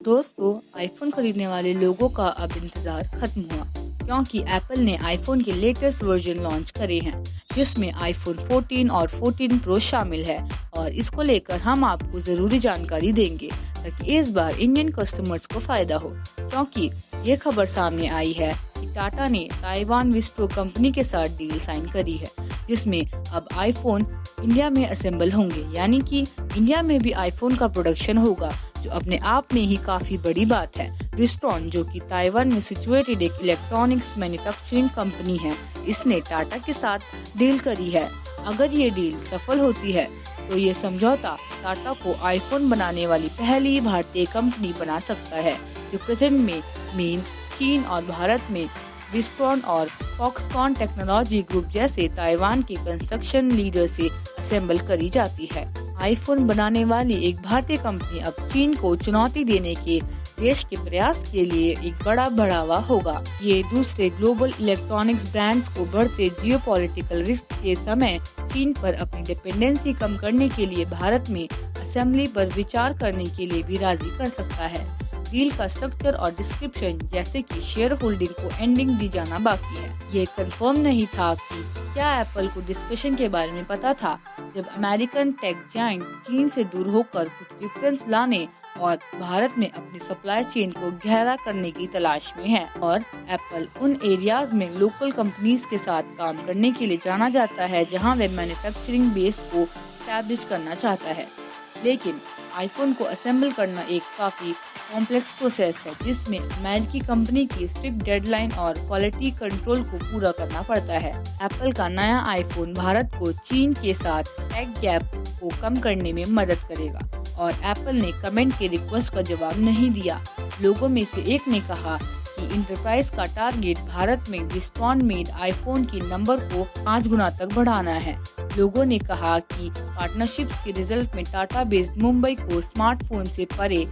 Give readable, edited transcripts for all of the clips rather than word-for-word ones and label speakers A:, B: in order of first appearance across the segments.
A: दोस्तों, आईफोन खरीदने वाले लोगों का अब इंतजार खत्म हुआ, क्योंकि एप्पल ने आईफोन के लेटेस्ट वर्जन लॉन्च करे हैं, जिसमें आईफोन 14 और 14 प्रो शामिल है। और इसको लेकर हम आपको ज़रूरी जानकारी देंगे ताकि इस बार इंडियन कस्टमर्स को फ़ायदा हो, क्योंकि ये खबर सामने आई है कि टाटा ने ताइवान विस्ट्रो कंपनी के साथ डील साइन करी है, जिसमें अब आईफोन इंडिया में असेंबल होंगे, यानी कि इंडिया में भी आईफोन का प्रोडक्शन होगा, जो अपने आप में ही काफी बड़ी बात है। विस्ट्रॉन, जो कि ताइवान में सिचुएटेड एक इलेक्ट्रॉनिक्स मैन्युफैक्चरिंग कंपनी है, इसने टाटा के साथ डील करी है। अगर ये डील सफल होती है तो ये समझौता टाटा को आईफोन बनाने वाली पहली भारतीय कंपनी बना सकता है, जो प्रेजेंट में मेन चीन और भारत में विस्ट्रॉन और फॉक्सकॉन टेक्नोलॉजी ग्रुप जैसे ताइवान के कंस्ट्रक्शन लीडर से असेंबल करी जाती है। आईफोन बनाने वाली एक भारतीय कंपनी अब चीन को चुनौती देने के देश के प्रयास के लिए एक बड़ा बढ़ावा होगा। ये दूसरे ग्लोबल इलेक्ट्रॉनिक्स ब्रांड्स को बढ़ते जियोपॉलिटिकल रिस्क के समय चीन पर अपनी डिपेंडेंसी कम करने के लिए भारत में असेंबली पर विचार करने के लिए भी राजी कर सकता है। डील का स्ट्रक्चर और डिस्क्रिप्शन, जैसे कि शेयर होल्डिंग को एंडिंग दी जाना बाकी है। ये कंफर्म नहीं था कि क्या एप्पल को डिस्कशन के बारे में पता था, जब अमेरिकन टेक जायंट चीन से दूर होकर कुछ डिफरेंस लाने और भारत में अपनी सप्लाई चेन को गहरा करने की तलाश में है। और एप्पल उन एरियाज में लोकल कंपनीज के साथ काम करने के लिए जाना जाता है जहां वे मैन्युफैक्चरिंग बेस को स्टैब्लिश करना चाहता है। लेकिन आईफोन को असेंबल करना एक काफी कॉम्प्लेक्स प्रोसेस है, जिसमें अमेरिकी कंपनी की स्ट्रिक्ट डेडलाइन और क्वालिटी कंट्रोल को पूरा करना पड़ता है। एप्पल का नया आईफोन भारत को चीन के साथ टेक गैप को कम करने में मदद करेगा, और एप्पल ने कमेंट के रिक्वेस्ट का जवाब नहीं दिया। लोगों में से एक ने कहा कि इंटरप्राइज का टारगेट भारत में विस्ट्रॉन मेड आईफोन की नंबर को 5 गुना तक बढ़ाना है। लोगों ने कहा कि पार्टनरशिप्स के रिजल्ट में टाटा बेस्ड मुंबई को स्मार्टफोन से परे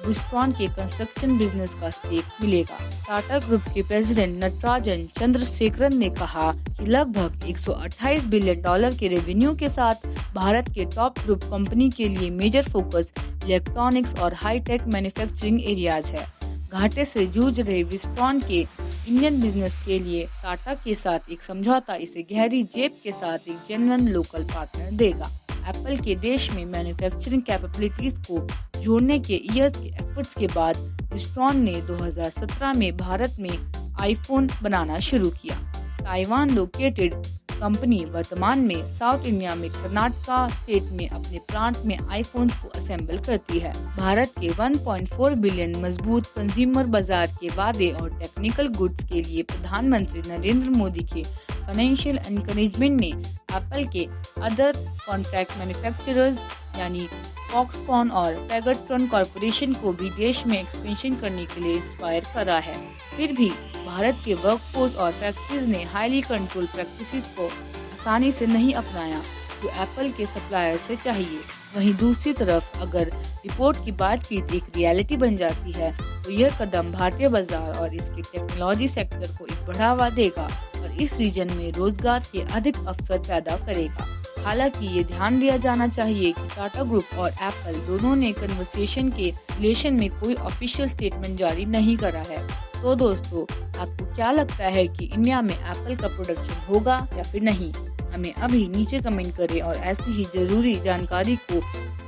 A: विस्ट्रॉन के कंस्ट्रक्शन बिजनेस का स्टेक मिलेगा। टाटा ग्रुप के प्रेसिडेंट नटराजन चंद्रशेखरन ने कहा कि लगभग $128 बिलियन के रेवेन्यू के साथ भारत के टॉप ग्रुप कंपनी के लिए मेजर फोकस इलेक्ट्रॉनिक्स और हाई टेक मैन्युफैक्चरिंग एरियाज है। घाटे से जूझ रहे विस्ट्रॉन के इंडियन बिजनेस के लिए टाटा के साथ एक समझौता इसे गहरी जेब के साथ एक जेन्युइन लोकल पार्टनर देगा। एप्पल के देश में मैन्युफैक्चरिंग कैपेबिलिटीज को जोड़ने के ईयर्स के एफर्ट्स के बाद विस्ट्रॉन ने 2017 में भारत में आईफोन बनाना शुरू किया। ताइवान लोकेटेड कंपनी वर्तमान में साउथ इंडिया में कर्नाटका स्टेट में अपने प्लांट में आईफोन्स को असेंबल करती है। भारत के 1.4 बिलियन मजबूत कंज्यूमर बाजार के वादे और टेक्निकल गुड्स के लिए प्रधानमंत्री नरेंद्र मोदी के फाइनेंशियल एनकरेजमेंट ने एप्पल के अदर कॉन्ट्रैक्ट मैन्युफैक्चरर्स यानी फॉक्सकॉन और पेगाट्रॉन कॉरपोरेशन को भी देश में एक्सपेंशन करने के लिए इंस्पायर करा है। फिर भी भारत के वर्कफोर्स और फैक्ट्रीज ने हाईली कंट्रोल प्रैक्टिसेस को आसानी से नहीं अपनाया, जो एप्पल के सप्लायर से चाहिए। वहीं दूसरी तरफ अगर रिपोर्ट की बातचीत एक रियलिटी बन जाती है, तो यह कदम भारतीय बाजार और इसके टेक्नोलॉजी सेक्टर को एक बढ़ावा देगा और इस रीजन में रोजगार के अधिक अवसर पैदा करेगा। हालांकि ये ध्यान दिया जाना चाहिए कि टाटा ग्रुप और एप्पल दोनों ने कन्वर्सेशन के रिलेशन में कोई ऑफिशियल स्टेटमेंट जारी नहीं करा है। तो दोस्तों, आपको क्या लगता है कि इंडिया में एप्पल का प्रोडक्शन होगा या फिर नहीं? हमें अभी नीचे कमेंट करें और ऐसी ही जरूरी जानकारी को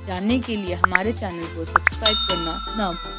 A: जानने के लिए हमारे चैनल को सब्सक्राइब करना ना भूलें।